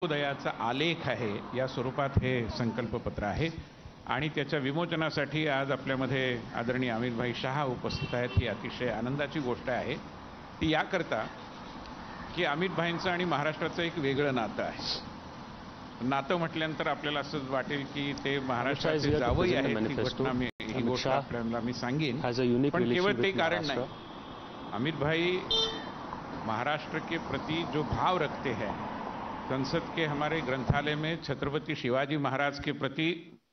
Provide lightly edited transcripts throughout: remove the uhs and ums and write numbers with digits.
उदयाचा आलेख आहे या स्वरूपात हे संकल्पपत्र आहे आणि त्याच्या विमोचनासाठी आज आपल्यामध्ये आदरणीय अमितभाई शाह उपस्थित आहेत। ही अतिशय आनंदाची गोष्ट आहे ती याकरता की अमितभाईंचं आणि महाराष्ट्राचं एक वेगळं नातं आहे। नातं म्हटल्यानंतर आपल्याला असंच वाटेल की ते महाराष्ट्राचे जावई आहेत। ही गोष्ट आपल्याला मी सांगेन, पण केवळ ते कारण नाही। अमितभाई महाराष्ट्र के प्रति जो भाव रखते हैं, संसद के हमारे ग्रंथालय में छत्रपति शिवाजी महाराज के प्रति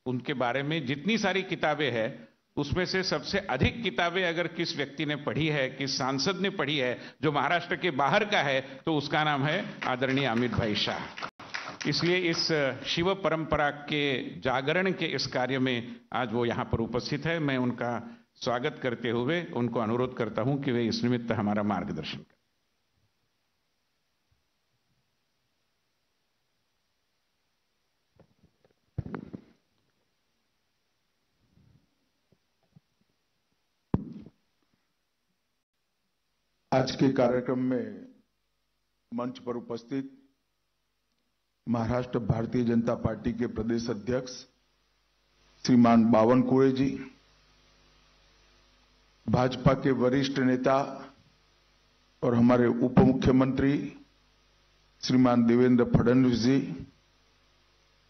उनके बारे में जितनी सारी किताबें हैं, उसमें से सबसे अधिक किताबें अगर किस व्यक्ति ने पढ़ी है, किस सांसद ने पढ़ी है जो महाराष्ट्र के बाहर का है, तो उसका नाम है आदरणीय अमितभाई शाह। इसलिए इस शिव परंपरा के जागरण के इस कार्य में आज वो यहाँ पर उपस्थित है। मैं उनका स्वागत करते हुए उनको अनुरोध करता हूं कि वे इस निमित्त हमारा मार्गदर्शन करें। आज के कार्यक्रम में मंच पर उपस्थित महाराष्ट्र भारतीय जनता पार्टी के प्रदेश अध्यक्ष श्रीमान बावनकुळे जी, भाजपा के वरिष्ठ नेता और हमारे उप मुख्यमंत्री श्रीमान देवेंद्र फडणवीस जी,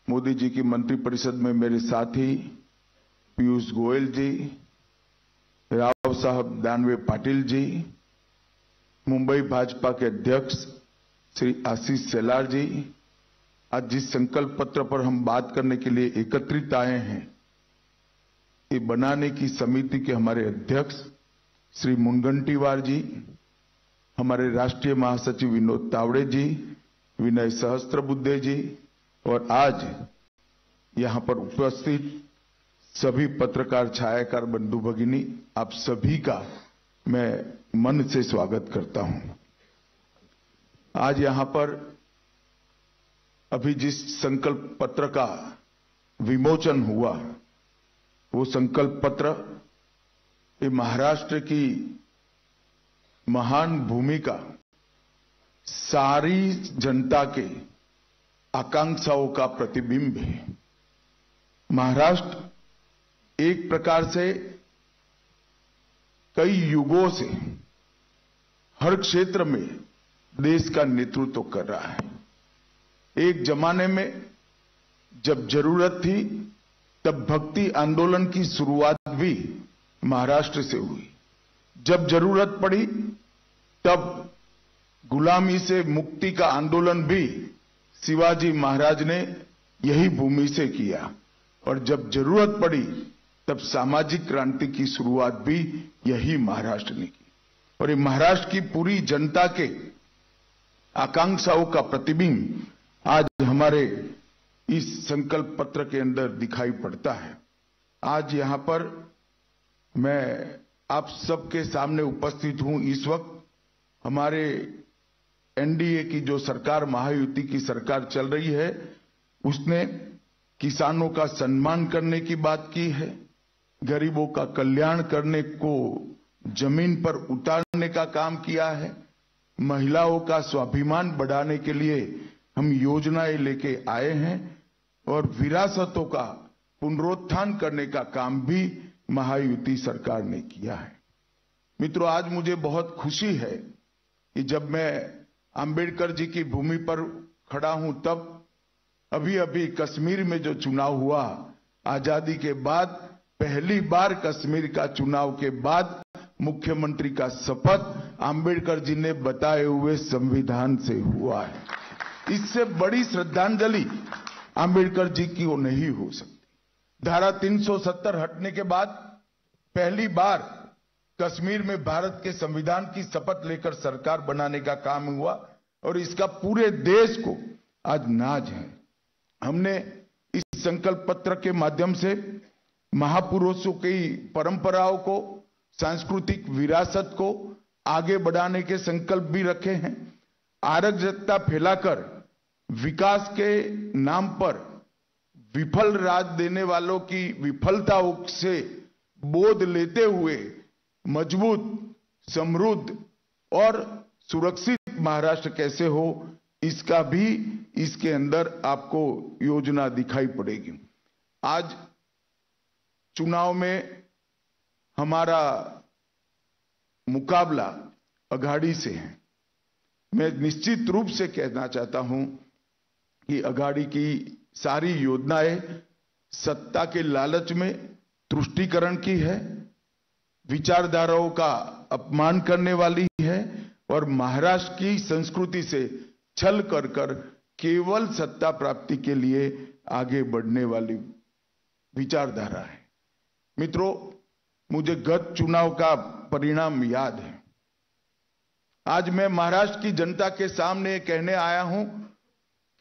मोदी जी की मंत्रिपरिषद में मेरे साथी पीयूष गोयल जी, राव साहब दानवे पाटिल जी, मुंबई भाजपा के अध्यक्ष श्री आशीष शेलार जी, आज जिस संकल्प पत्र पर हम बात करने के लिए एकत्रित आए हैं, ये बनाने की समिति के हमारे अध्यक्ष श्री मुनगंटीवार जी, हमारे राष्ट्रीय महासचिव विनोद तावड़े जी, विनय सहस्त्रबुद्धे जी और आज यहां पर उपस्थित सभी पत्रकार छायाकार बंधु भगिनी, आप सभी का मैं मन से स्वागत करता हूं। आज यहां पर अभी जिस संकल्प पत्र का विमोचन हुआ, वो संकल्प पत्र ये महाराष्ट्र की महान भूमिका, सारी जनता के आकांक्षाओं का प्रतिबिंब है। महाराष्ट्र एक प्रकार से कई युगों से हर क्षेत्र में देश का नेतृत्व कर रहा है। एक जमाने में जब जरूरत थी तब भक्ति आंदोलन की शुरुआत भी महाराष्ट्र से हुई। जब जरूरत पड़ी तब गुलामी से मुक्ति का आंदोलन भी शिवाजी महाराज ने यही भूमि से किया और जब जरूरत पड़ी तब सामाजिक क्रांति की शुरुआत भी यही महाराष्ट्र ने की। और ये महाराष्ट्र की पूरी जनता के आकांक्षाओं का प्रतिबिंब आज हमारे इस संकल्प पत्र के अंदर दिखाई पड़ता है। आज यहां पर मैं आप सबके सामने उपस्थित हूं। इस वक्त हमारे एनडीए की जो सरकार, महायुति की सरकार चल रही है, उसने किसानों का सम्मान करने की बात की है, गरीबों का कल्याण करने को जमीन पर उतारने का काम किया है, महिलाओं का स्वाभिमान बढ़ाने के लिए हम योजनाएं लेके आए हैं और विरासतों का पुनरुत्थान करने का काम भी महायुति सरकार ने किया है। मित्रों, आज मुझे बहुत खुशी है कि जब मैं अंबेडकर जी की भूमि पर खड़ा हूं, तब अभी अभी कश्मीर में जो चुनाव हुआ, आजादी के बाद पहली बार कश्मीर का चुनाव के बाद मुख्यमंत्री का शपथ अंबेडकर जी ने बताए हुए संविधान से हुआ है। इससे बड़ी श्रद्धांजलि अंबेडकर जी की वो नहीं हो सकती। धारा 370 हटने के बाद पहली बार कश्मीर में भारत के संविधान की शपथ लेकर सरकार बनाने का काम हुआ और इसका पूरे देश को आज नाज है। हमने इस संकल्प पत्र के माध्यम से महापुरुषों की परंपराओं को, सांस्कृतिक विरासत को आगे बढ़ाने के संकल्प भी रखे हैं। अराजकता फैलाकर विकास के नाम पर विफल राज देने वालों की विफलताओं से बोध लेते हुए मजबूत, समृद्ध और सुरक्षित महाराष्ट्र कैसे हो, इसका भी इसके अंदर आपको योजना दिखाई पड़ेगी। आज चुनाव में हमारा मुकाबला अघाड़ी से है। मैं निश्चित रूप से कहना चाहता हूं कि अघाड़ी की सारी योजनाएं सत्ता के लालच में तुष्टीकरण की है, विचारधाराओं का अपमान करने वाली है और महाराष्ट्र की संस्कृति से छल कर केवल सत्ता प्राप्ति के लिए आगे बढ़ने वाली विचारधारा है। मित्रों, मुझे गत चुनाव का परिणाम याद है। आज मैं महाराष्ट्र की जनता के सामने कहने आया हूं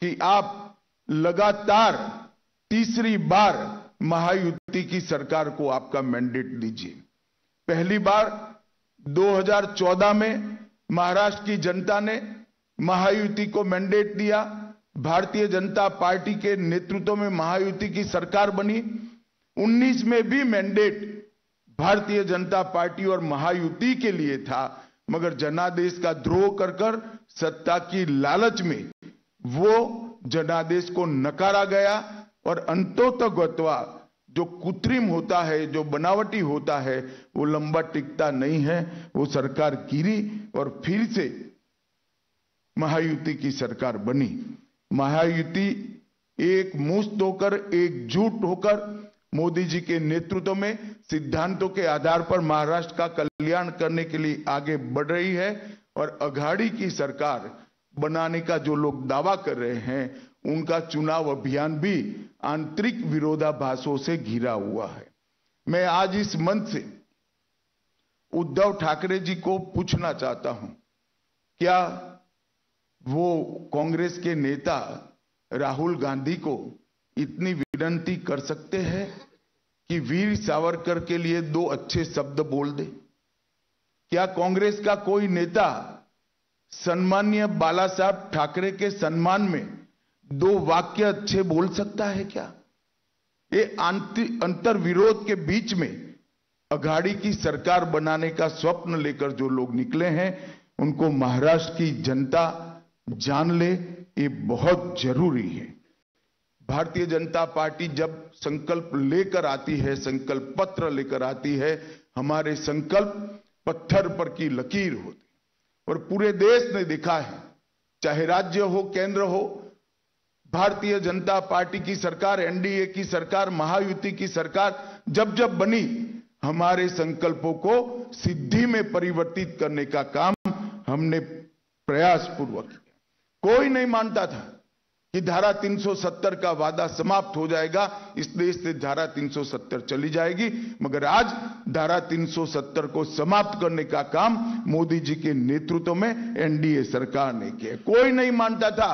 कि आप लगातार तीसरी बार महायुति की सरकार को आपका मैंडेट दीजिए। पहली बार 2014 में महाराष्ट्र की जनता ने महायुति को मैंडेट दिया, भारतीय जनता पार्टी के नेतृत्व में महायुति की सरकार बनी। 19 में भी मैंडेट भारतीय जनता पार्टी और महायुति के लिए था, मगर जनादेश का द्रोह कर सत्ता की लालच में वो जनादेश को नकारा गया और अंतोतगत्वा जो कृत्रिम होता है, जो बनावटी होता है, वो लंबा टिकता नहीं है। वो सरकार गिरी और फिर से महायुति की सरकार बनी। महायुति एक मुश्त होकर, एकजुट होकर मोदी जी के नेतृत्व में सिद्धांतों के आधार पर महाराष्ट्र का कल्याण करने के लिए आगे बढ़ रही है। और अघाड़ी की सरकार बनाने का जो लोग दावा कर रहे हैं, उनका चुनाव अभियान भी आंतरिक विरोधाभासों से घिरा हुआ है। मैं आज इस मंच से उद्धव ठाकरे जी को पूछना चाहता हूं, क्या वो कांग्रेस के नेता राहुल गांधी को इतनी विनती कर सकते हैं कि वीर सावरकर के लिए 2 अच्छे शब्द बोल दे? क्या कांग्रेस का कोई नेता सम्माननीय बाला साहब ठाकरे के सम्मान में 2 वाक्य अच्छे बोल सकता है क्या? ये अंतर विरोध के बीच में अघाड़ी की सरकार बनाने का स्वप्न लेकर जो लोग निकले हैं, उनको महाराष्ट्र की जनता जान ले, ये बहुत जरूरी है। भारतीय जनता पार्टी जब संकल्प लेकर आती है, संकल्प पत्र लेकर आती है, हमारे संकल्प पत्थर पर की लकीर होती और पूरे देश ने देखा है, चाहे राज्य हो, केंद्र हो, भारतीय जनता पार्टी की सरकार, एनडीए की सरकार, महायुति की सरकार जब जब बनी, हमारे संकल्पों को सिद्धि में परिवर्तित करने का काम हमने प्रयास पूर्वक किया। कोई नहीं मानता था कि धारा 370 का वादा समाप्त हो जाएगा, इस देश से धारा 370 चली जाएगी, मगर आज धारा 370 को समाप्त करने का काम मोदी जी के नेतृत्व में एनडीए सरकार ने किया। कोई नहीं मानता था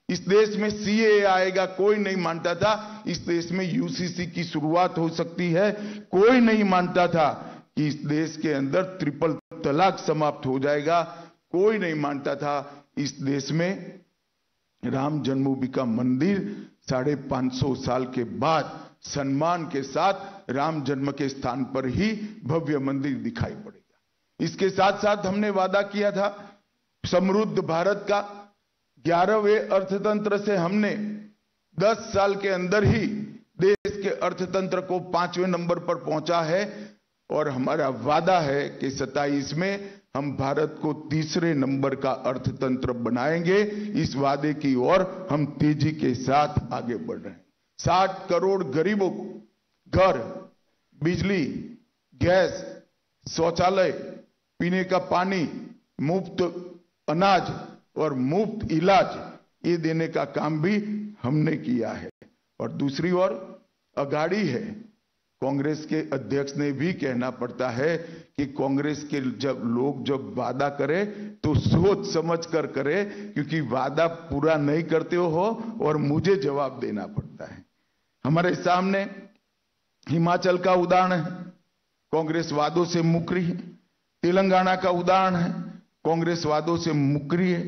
इस देश में सीएए आएगा, कोई नहीं मानता था इस देश में यूसीसी की शुरुआत हो सकती है, कोई नहीं मानता था कि इस देश के अंदर ट्रिपल तलाक समाप्त हो जाएगा, कोई नहीं मानता था इस देश में राम जन्मभूमि का मंदिर 550 साल के बाद सम्मान के साथ राम जन्म के स्थान पर ही भव्य मंदिर दिखाई पड़ेगा। इसके साथ साथ हमने वादा किया था समृद्ध भारत का। 11वें अर्थतंत्र से हमने 10 साल के अंदर ही देश के अर्थतंत्र को 5वें नंबर पर पहुंचा है और हमारा वादा है कि 27 में हम भारत को 3रे नंबर का अर्थतंत्र बनाएंगे। इस वादे की ओर हम तेजी के साथ आगे बढ़ रहे हैं। 60 करोड़ गरीबों को घर, बिजली, गैस, शौचालय, पीने का पानी, मुफ्त अनाज और मुफ्त इलाज, ये देने का काम भी हमने किया है। और दूसरी ओर अघाड़ी है, कांग्रेस के अध्यक्ष ने भी कहना पड़ता है कि कांग्रेस के जब वादा करे तो सोच समझ कर करे, क्योंकि वादा पूरा नहीं करते हो और मुझे जवाब देना पड़ता है। हमारे सामने हिमाचल का उदाहरण है, कांग्रेस वादों से मुकरी है। तेलंगाना का उदाहरण है, कांग्रेस वादों से मुकरी है।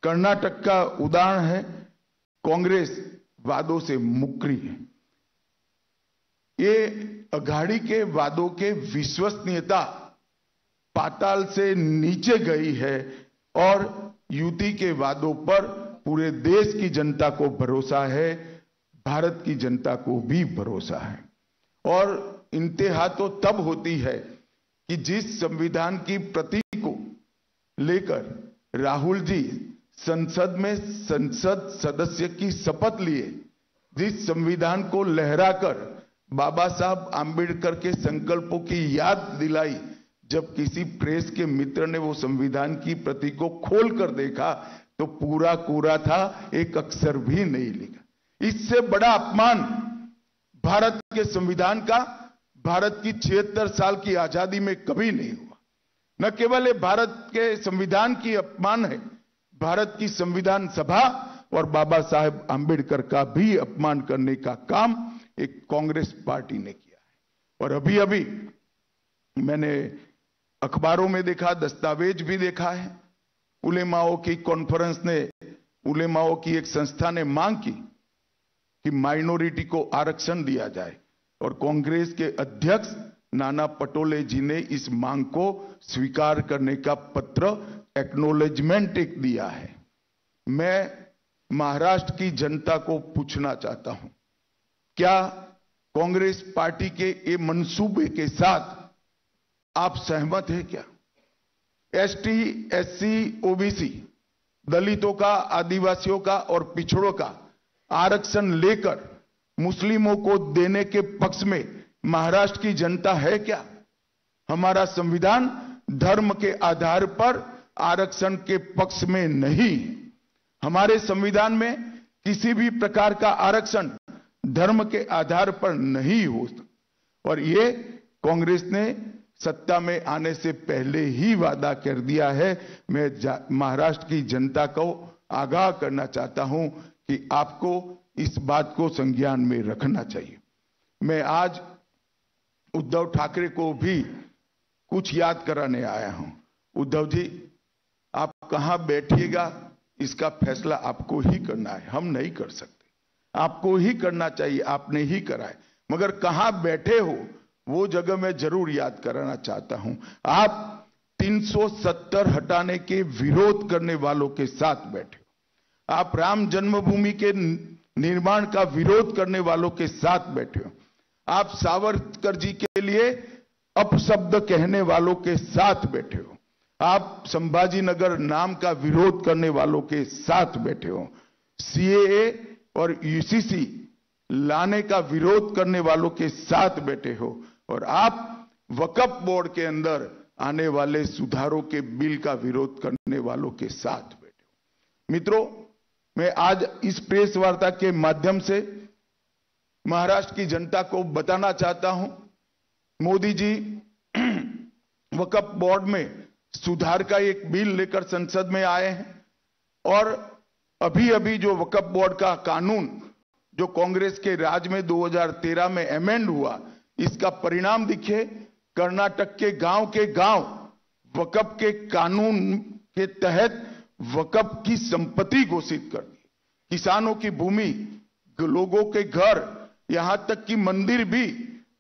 कर्नाटक का उदाहरण है, कांग्रेस वादों से मुकरी है। ये अघाड़ी के वादों के विश्वसनीयता पाताल से नीचे गई है और युति के वादों पर पूरे देश की जनता को भरोसा है, भारत की जनता को भी भरोसा है। और इंतहा तो तब होती है कि जिस संविधान की प्रति को लेकर राहुल जी संसद में संसद सदस्य की शपथ लिए, जिस संविधान को लहराकर बाबा साहब आंबेडकर के संकल्पों की याद दिलाई, जब किसी प्रेस के मित्र ने वो संविधान की प्रति को खोल कर देखा तो पूरा कोरा था, एक अक्षर भी नहीं लिखा। इससे बड़ा अपमान भारत के संविधान का भारत की 76 साल की आजादी में कभी नहीं हुआ। न केवल ये भारत के संविधान की अपमान है, भारत की संविधान सभा और बाबा साहेब आंबेडकर का भी अपमान करने का काम एक कांग्रेस पार्टी ने किया है। और अभी अभी मैंने अखबारों में देखा, दस्तावेज भी देखा है, उलेमाओं की कॉन्फ्रेंस ने, उलेमाओं की एक संस्था ने मांग की कि माइनॉरिटी को आरक्षण दिया जाए और कांग्रेस के अध्यक्ष नाना पटोले जी ने इस मांग को स्वीकार करने का पत्र, एक्नॉलेजमेंट एक दिया है। मैं महाराष्ट्र की जनता को पूछना चाहता हूं, क्या कांग्रेस पार्टी के ये मंसूबे के साथ आप सहमत हैं क्या? एसटी, एससी, ओबीसी, दलितों का, आदिवासियों का और पिछड़ों का आरक्षण लेकर मुस्लिमों को देने के पक्ष में महाराष्ट्र की जनता है क्या? हमारा संविधान धर्म के आधार पर आरक्षण के पक्ष में नहीं। हमारे संविधान में किसी भी प्रकार का आरक्षण धर्म के आधार पर नहीं हो। और ये कांग्रेस ने सत्ता में आने से पहले ही वादा कर दिया है। मैं महाराष्ट्र की जनता को आगाह करना चाहता हूं कि आपको इस बात को संज्ञान में रखना चाहिए। मैं आज उद्धव ठाकरे को भी कुछ याद कराने आया हूं। उद्धव जी, आप कहां बैठिएगा इसका फैसला आपको ही करना है, हम नहीं कर सकते। आपको ही करना चाहिए, आपने ही करा है, मगर कहां बैठे हो वो जगह मैं जरूर याद कराना चाहता हूं। आप 370 हटाने के विरोध करने वालों के साथ बैठे हो। आप राम जन्मभूमि के निर्माण का विरोध करने वालों के साथ बैठे हो। आप सावरकर जी के लिए अपशब्द कहने वालों के साथ बैठे हो। आप संभाजी नगर नाम का विरोध करने वालों के साथ बैठे हो। सीएए और यूसीसी लाने का विरोध करने वालों के साथ बैठे हो। और आप वक्फ बोर्ड के अंदर आने वाले सुधारों के बिल का विरोध करने वालों के साथ बैठे हो। मित्रों, मैं आज इस प्रेस वार्ता के माध्यम से महाराष्ट्र की जनता को बताना चाहता हूं, मोदी जी वक्फ बोर्ड में सुधार का एक बिल लेकर संसद में आए हैं। और अभी अभी जो वक्फ बोर्ड का कानून जो कांग्रेस के राज में 2013 में अमेंड हुआ, इसका परिणाम दिखे। कर्नाटक के गांव वक्फ के कानून के तहत वक्फ की संपत्ति घोषित कर दी। किसानों की भूमि, लोगों के घर, यहां तक कि मंदिर भी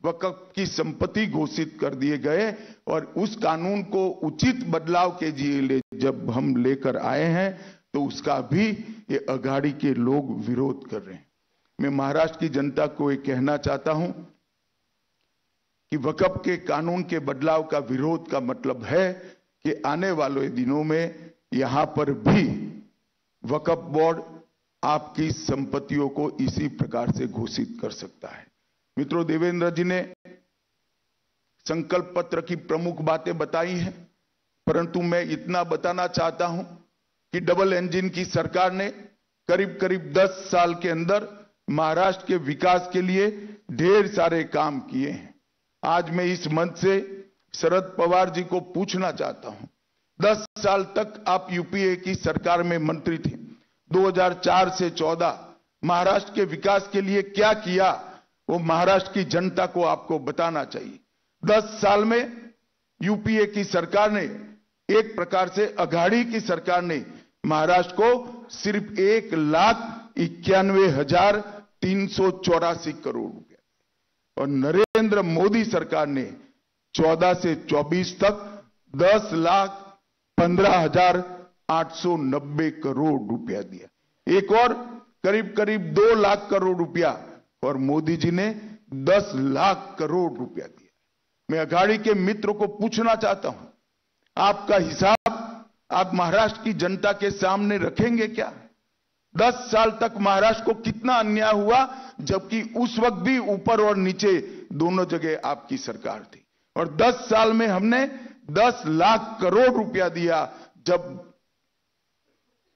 वक्फ की संपत्ति घोषित कर दिए गए। और उस कानून को उचित बदलाव के लिए जब हम लेकर आए हैं तो उसका भी ये अघाड़ी के लोग विरोध कर रहे हैं। मैं महाराष्ट्र की जनता को ये कहना चाहता हूं कि वक्फ के कानून के बदलाव का विरोध का मतलब है कि आने वाले दिनों में यहां पर भी वक्फ बोर्ड आपकी संपत्तियों को इसी प्रकार से घोषित कर सकता है। मित्रों, देवेंद्र जी ने संकल्प पत्र की प्रमुख बातें बताई हैं, परंतु मैं इतना बताना चाहता हूं कि डबल इंजन की सरकार ने करीब करीब 10 साल के अंदर महाराष्ट्र के विकास के लिए ढेर सारे काम किए हैं। आज मैं इस मंच से शरद पवार जी को पूछना चाहता हूं, 10 साल तक आप यूपीए की सरकार में मंत्री थे। 2004 से 14 महाराष्ट्र के विकास के लिए क्या किया वो महाराष्ट्र की जनता को आपको बताना चाहिए। 10 साल में यूपीए की सरकार ने, एक प्रकार से अघाड़ी की सरकार ने महाराष्ट्र को सिर्फ 1,91,384 करोड़ रुपया और नरेंद्र मोदी सरकार ने 14 से 24 तक 10,15,890 करोड़ रुपया दिया। एक और करीब करीब 2 लाख करोड़ रुपया, और मोदी जी ने 10 लाख करोड़ रुपया दिया। मैं अघाड़ी के मित्रों को पूछना चाहता हूं, आपका हिसाब आप महाराष्ट्र की जनता के सामने रखेंगे क्या? 10 साल तक महाराष्ट्र को कितना अन्याय हुआ, जबकि उस वक्त भी ऊपर और नीचे दोनों जगह आपकी सरकार थी, और 10 साल में हमने 10 लाख करोड़ रुपया दिया जब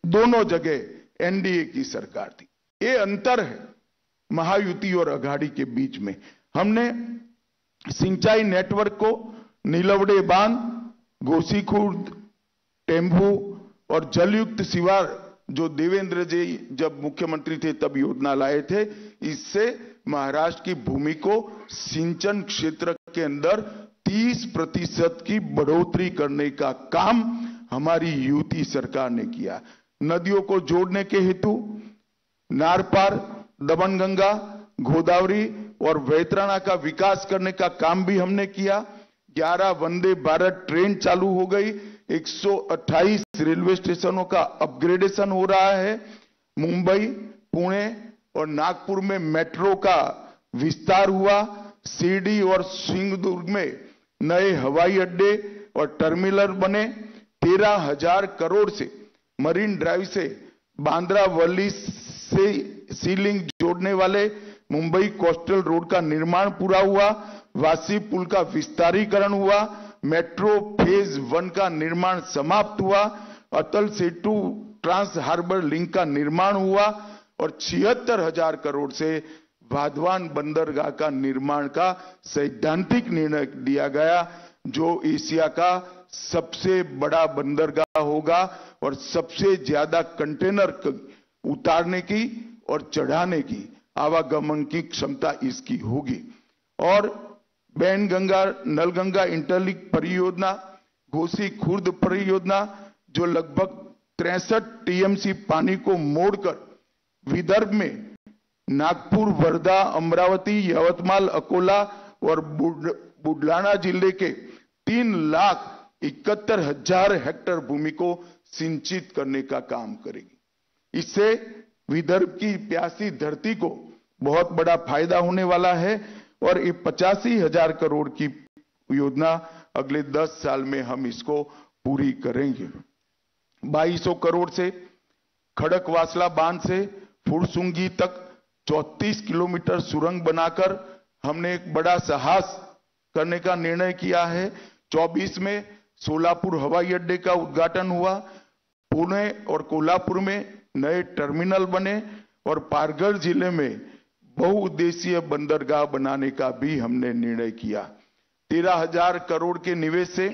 दोनों जगह एनडीए की सरकार थी। ये अंतर है महायुति और अघाड़ी के बीच में। हमने सिंचाई नेटवर्क को नीलवड़े बांध, गोसीखुर्द, टेम्बू और जलयुक्त शिवार जो देवेंद्र जी जब मुख्यमंत्री थे तब योजना लाए थे, इससे महाराष्ट्र की भूमि को सिंचन क्षेत्र के अंदर 30% की बढ़ोतरी करने का काम हमारी यूपी सरकार ने किया। नदियों को जोड़ने के हेतु नारपार, दमनगंगा, गोदावरी और वैतरणा का विकास करने का काम भी हमने किया। 11 वंदे भारत ट्रेन चालू हो गई, 128 रेलवे स्टेशनों का अपग्रेडेशन हो रहा है। मुंबई, पुणे और नागपुर में मेट्रो का विस्तार हुआ। शिरडी और सिंहदुर्ग में नए हवाई अड्डे और टर्मिनल बने। 13,000 करोड़ से मरीन ड्राइव से बांद्रा वर्ली से सीलिंग जोड़ने वाले मुंबई कोस्टल रोड का निर्माण पूरा हुआ। वासी पुल का विस्तारीकरण हुआ। मेट्रो फेज 1 का निर्माण समाप्त हुआ। Atal Setu trans harbour link का निर्माण हुआ और 76,000 करोड़ से वाधवान बंदरगाह का निर्माण का सैद्धांतिक निर्णय लिया गया, जो एशिया का सबसे बड़ा बंदरगाह होगा और सबसे ज्यादा कंटेनर उतारने की और चढ़ाने की आवागमन की क्षमता इसकी होगी। और बैनगंगा नलगंगा इंटरलिंक परियोजना, घोसी खुर्द परियोजना जो लगभग 63 टीएमसी पानी को मोड़कर विदर्भ में नागपुर, वर्धा, अमरावती, यवतमाल, अकोला और बुलढाना जिले के 3,71,000 हेक्टेयर भूमि को सिंचित करने का काम करेगी। इससे विदर्भ की प्यासी धरती को बहुत बड़ा फायदा होने वाला है और ये 85,000 करोड़ की योजना अगले 10 साल में हम इसको पूरी करेंगे। 2200 करोड़ से खड़कवासला बांध से फुरसुंगी तक 34 किलोमीटर सुरंग बनाकर हमने एक बड़ा साहस करने का निर्णय किया है। 24 में सोलापुर हवाई अड्डे का उद्घाटन हुआ। पुणे और कोल्हापुर में नए टर्मिनल बने और पालघर जिले में बहुउद्देशीय बंदरगाह बनाने का भी हमने निर्णय किया। 13,000 करोड़ के निवेश से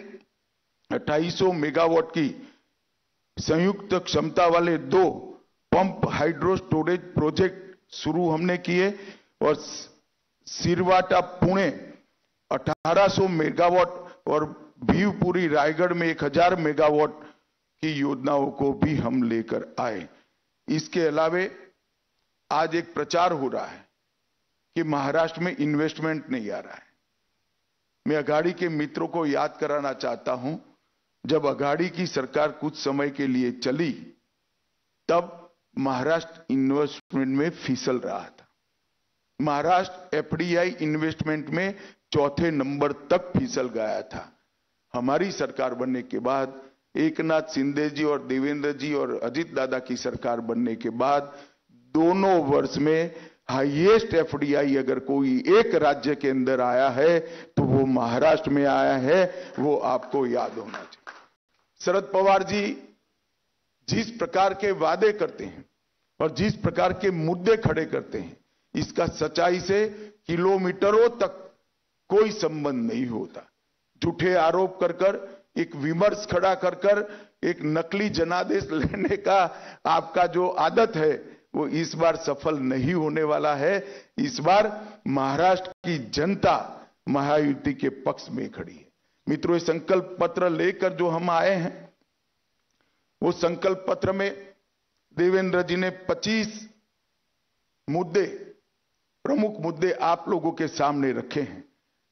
2800 मेगावाट की संयुक्त क्षमता वाले 2 पंप हाइड्रो स्टोरेज प्रोजेक्ट शुरू हमने किए और सिरवाटा पुणे 1800 मेगावाट और भीवपुरी रायगढ़ में 1000 मेगावाट की योजनाओं को भी हम लेकर आए। इसके अलावे आज एक प्रचार हो रहा है कि महाराष्ट्र में इन्वेस्टमेंट नहीं आ रहा है। मैं अघाड़ी के मित्रों को याद कराना चाहता हूं, जब अघाड़ी की सरकार कुछ समय के लिए चली तब महाराष्ट्र इन्वेस्टमेंट में फिसल रहा था। महाराष्ट्र एफडीआई इन्वेस्टमेंट में 4थे नंबर तक फिसल गया था। हमारी सरकार बनने के बाद, एकनाथ शिंदे जी और देवेंद्र जी और अजित दादा की सरकार बनने के बाद दोनों वर्ष में हाईएस्ट एफडीआई अगर कोई एक राज्य के अंदर आया है तो वो महाराष्ट्र में आया है। वो आपको याद होना चाहिए। शरद पवार जी जिस प्रकार के वादे करते हैं और जिस प्रकार के मुद्दे खड़े करते हैं, इसका सच्चाई से किलोमीटरों तक कोई संबंध नहीं होता। झूठे आरोप कर कर, एक विमर्श खड़ा कर कर, एक नकली जनादेश लेने का आपका जो आदत है वो इस बार सफल नहीं होने वाला है। इस बार महाराष्ट्र की जनता महायुति के पक्ष में खड़ी है। मित्रों, ये संकल्प पत्र लेकर जो हम आए हैं, वो संकल्प पत्र में देवेंद्र जी ने 25 मुद्दे, प्रमुख मुद्दे आप लोगों के सामने रखे हैं।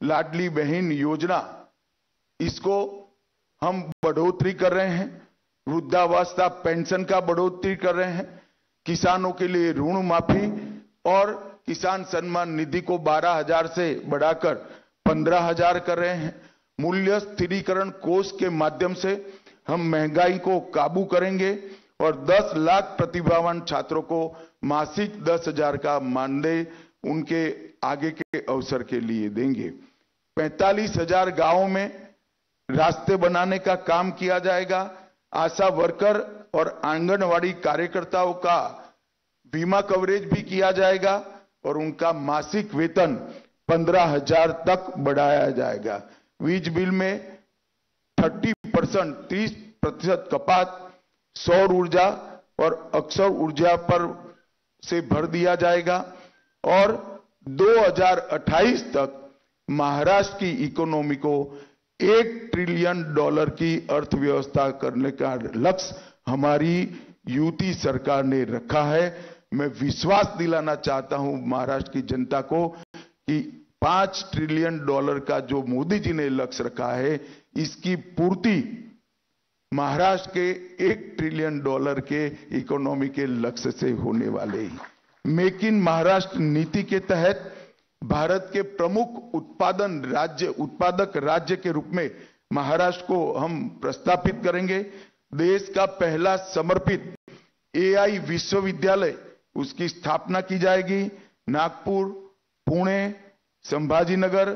लाडली बहन योजना, इसको हम बढ़ोतरी कर रहे हैं। वृद्धावस्था पेंशन का बढ़ोतरी कर रहे हैं। किसानों के लिए ऋण माफी और किसान सम्मान निधि को 12,000 से बढ़ाकर 15,000 कर रहे हैं। मूल्य स्थिरीकरण कोष के माध्यम से हम महंगाई को काबू करेंगे और 10 लाख प्रतिभावान छात्रों को मासिक 10,000 का मानदेय उनके आगे के अवसर के लिए देंगे। 45,000 गांवों में रास्ते बनाने का काम किया जाएगा। आशा वर्कर और आंगनवाड़ी कार्यकर्ताओं का बीमा कवरेज भी किया जाएगा और उनका मासिक वेतन 15,000 तक बढ़ाया जाएगा। वीज बिल में 30% कपात सौर ऊर्जा और अक्षय ऊर्जा पर से भर दिया जाएगा और 2028 तक महाराष्ट्र की इकोनॉमी को $1 ट्रिलियन की अर्थव्यवस्था करने का लक्ष्य हमारी यूपी सरकार ने रखा है। मैं विश्वास दिलाना चाहता हूं महाराष्ट्र की जनता को कि $5 ट्रिलियन का जो मोदी जी ने लक्ष्य रखा है, इसकी पूर्ति महाराष्ट्र के $1 ट्रिलियन के इकोनॉमी के लक्ष्य से होने वाले ही। मेक इन महाराष्ट्र नीति के तहत भारत के प्रमुख उत्पादक राज्य के रूप में महाराष्ट्र को हम प्रस्थापित करेंगे। देश का पहला समर्पित AI विश्वविद्यालय, उसकी स्थापना की जाएगी। नागपुर, पुणे, संभाजीनगर,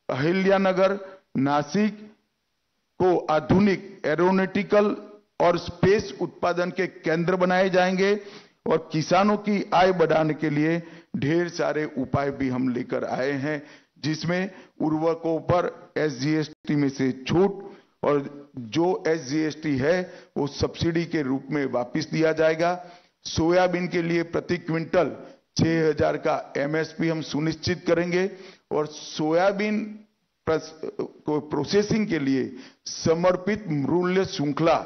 अहिल्यानगर, नासिक को आधुनिक एरोनॉटिकल और स्पेस उत्पादन के केंद्र बनाए जाएंगे और किसानों की आय बढ़ाने के लिए ढेर सारे उपाय भी हम लेकर आए हैं, जिसमें उर्वरकों पर SGST में से छूट और जो SGST है वो सब्सिडी के रूप में वापस दिया जाएगा। सोयाबीन के लिए प्रति क्विंटल 6,000 का MSP हम सुनिश्चित करेंगे और सोयाबीन को प्रोसेसिंग के लिए समर्पित मूल्य श्रृंखला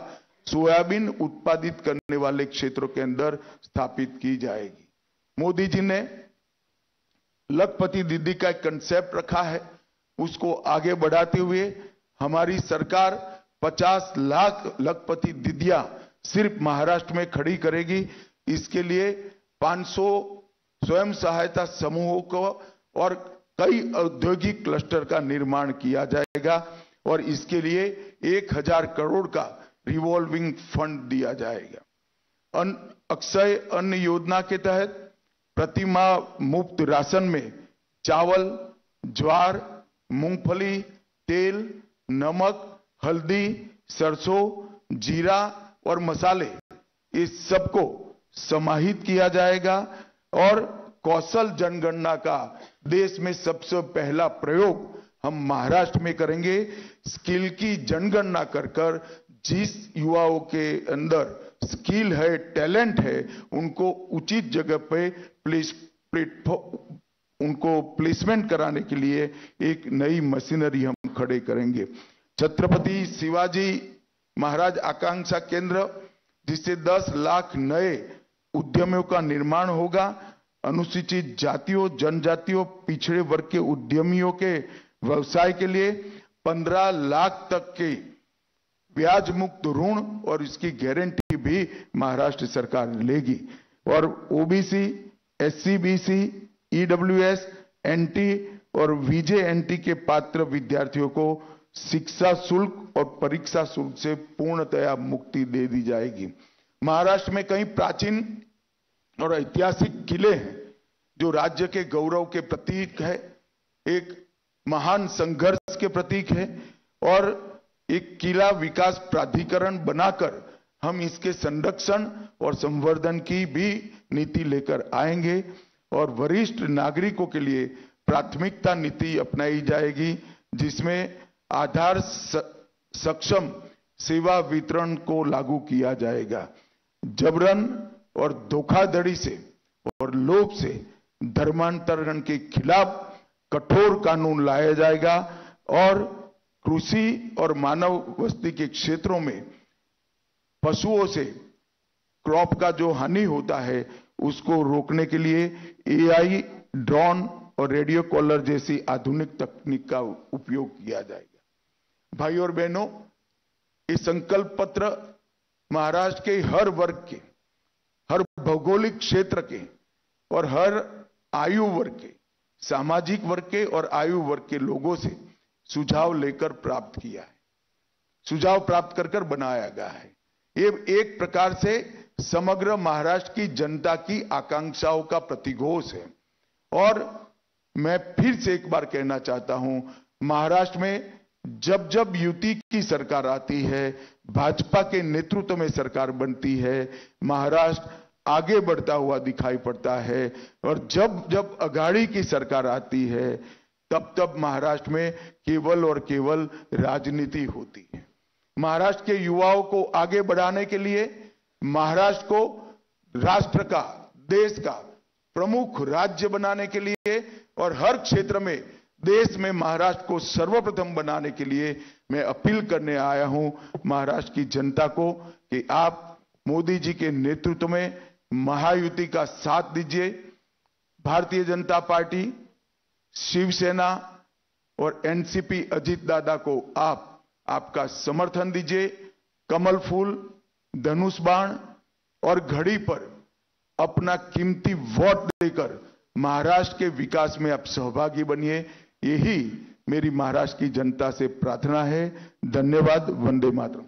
सोयाबीन उत्पादित करने वाले क्षेत्रों के अंदर स्थापित की जाएगी। मोदी जी ने लखपति दीदी का एक कंसेप्ट रखा है, उसको आगे बढ़ाते हुए हमारी सरकार 50 लाख लखपति दीदियां सिर्फ महाराष्ट्र में खड़ी करेगी। इसके लिए 500 स्वयं सहायता समूहों को और कई औद्योगिक क्लस्टर का निर्माण किया जाएगा और इसके लिए 1,000 करोड़ का रिवॉल्विंग फंड दिया जाएगा। अक्षय अन्न योजना के तहत प्रतिमाह मुफ्त राशन में चावल, ज्वार, मूंगफली, तेल, नमक, हल्दी, सरसों, जीरा और मसाले, इस सबको समाहित किया जाएगा और कौशल जनगणना का देश में सबसे पहला प्रयोग हम महाराष्ट्र में करेंगे। स्किल की जनगणना कर जिस युवाओं के अंदर स्किल है, टैलेंट है, उनको उचित जगह पे उनको प्लेसमेंट कराने के लिए एक नई मशीनरी हम खड़े करेंगे। छत्रपति शिवाजी महाराज आकांक्षा केंद्र, जिससे 10 लाख नए उद्यमियों का निर्माण होगा। अनुसूचित जातियों, जनजातियों, पिछड़े वर्ग के उद्यमियों के व्यवसाय के लिए 15 लाख तक के ब्याज मुक्त ऋण और इसकी गारंटी भी महाराष्ट्र सरकार लेगी और OBC, SC, BC, EWS, NT और VJNT के पात्र विद्यार्थियों को शिक्षा शुल्क और परीक्षा शुल्क से पूर्णतया मुक्ति दे दी जाएगी। महाराष्ट्र में कई प्राचीन और ऐतिहासिक किले हैं जो राज्य के गौरव के प्रतीक है, एक महान संघर्ष के प्रतीक है और एक किला विकास प्राधिकरण बनाकर हम इसके संरक्षण और संवर्धन की भी नीति लेकर आएंगे और वरिष्ठ नागरिकों के लिए प्राथमिकता नीति अपनाई जाएगी, जिसमें आधार सक्षम सेवा वितरण को लागू किया जाएगा। जबरन और धोखाधड़ी से और लोभ से धर्मांतरण के खिलाफ कठोर कानून लाया जाएगा और कृषि और मानव बस्ती के क्षेत्रों में पशुओं से क्रॉप का जो हानि होता है उसको रोकने के लिए AI, ड्रोन और रेडियो कॉलर जैसी आधुनिक तकनीक का उपयोग किया जाएगा। भाई और बहनों, ये संकल्प पत्र महाराष्ट्र के हर वर्ग के, हर भौगोलिक क्षेत्र के और हर आयु वर्ग के, सामाजिक वर्ग के और आयु वर्ग के लोगों से सुझाव लेकर प्राप्त किया है, सुझाव प्राप्त कर बनाया गया है। ये एक प्रकार से समग्र महाराष्ट्र की जनता की आकांक्षाओं का प्रतिघोष है। और मैं फिर से एक बार कहना चाहता हूं, महाराष्ट्र में जब जब युति की सरकार आती है, भाजपा के नेतृत्व में सरकार बनती है, महाराष्ट्र आगे बढ़ता हुआ दिखाई पड़ता है। और जब जब अघाड़ी की सरकार आती है, तब तब महाराष्ट्र में केवल और केवल राजनीति होती है। महाराष्ट्र के युवाओं को आगे बढ़ाने के लिए, महाराष्ट्र को राष्ट्र का, देश का प्रमुख राज्य बनाने के लिए और हर क्षेत्र में देश में महाराष्ट्र को सर्वप्रथम बनाने के लिए मैं अपील करने आया हूं महाराष्ट्र की जनता को कि आप मोदी जी के नेतृत्व में महायुति का साथ दीजिए। भारतीय जनता पार्टी, शिवसेना और एनसीपी अजीत दादा को आपका समर्थन दीजिए। कमल फूल, धनुष बाण और घड़ी पर अपना कीमती वोट देकर महाराष्ट्र के विकास में आप सहभागी बनिए। यही मेरी महाराष्ट्र की जनता से प्रार्थना है। धन्यवाद। वंदे मातरम।